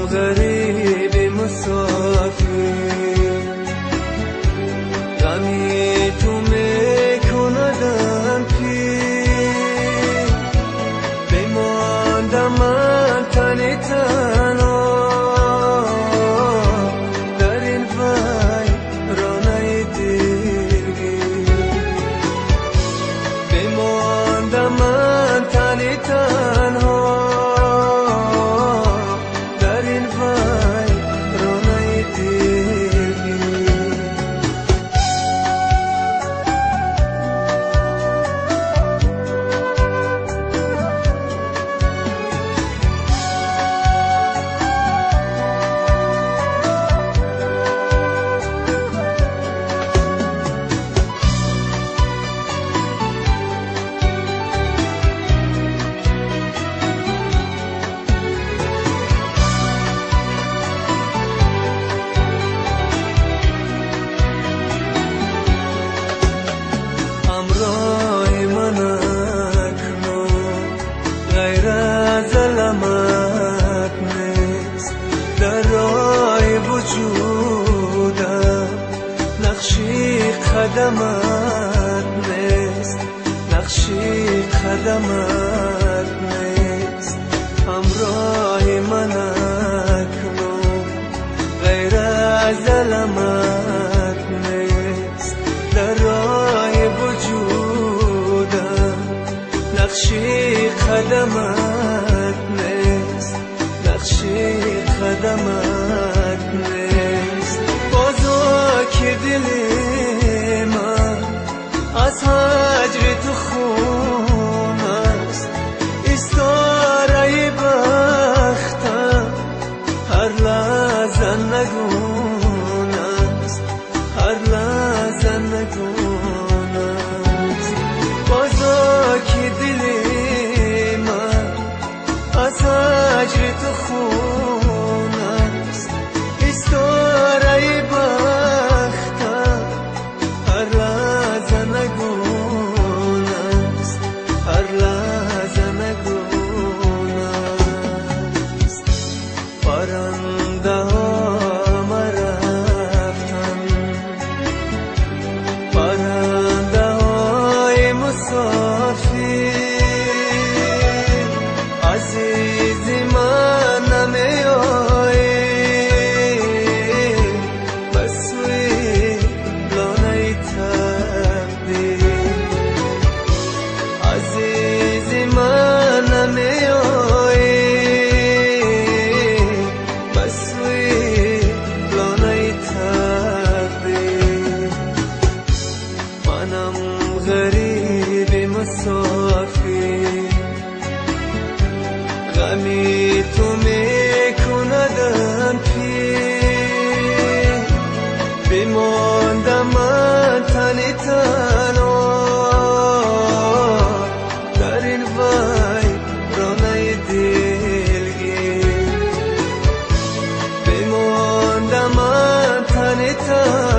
غریب مسافر، غمی تو میکندم پیر، بماندم من تنی تنها در این ویرانه دلگیر، بماندم من تنی تنها علامت نیست در راه وجودم، نقشی قدمت نیست، نقشی قدمت نیست، همراه من اکنون غیر از علامت نیست در راه وجودم، نقشی قدمت نیست، نقشی قدمت نیست. بازا که دل من از هجر تو خون است، استاره بختم هر لحظه نگون است، هر لحظه نگون است. بازا که دل از هجر تو خون است، استاره بختم هر لحظه نگون است، هر لحظه نگون است. پرنده ها رفتن، پرنده های مسافر، عزیز من نمیایی بسوی لانه تقدیر، عزیز من نمیایی بسوی لانه تقدیر. منم غریب مسافر، غمی تو میکندم پیر، بماندم من تنی تنها در این ویرانه دلگیر، بماندم من تنی تنها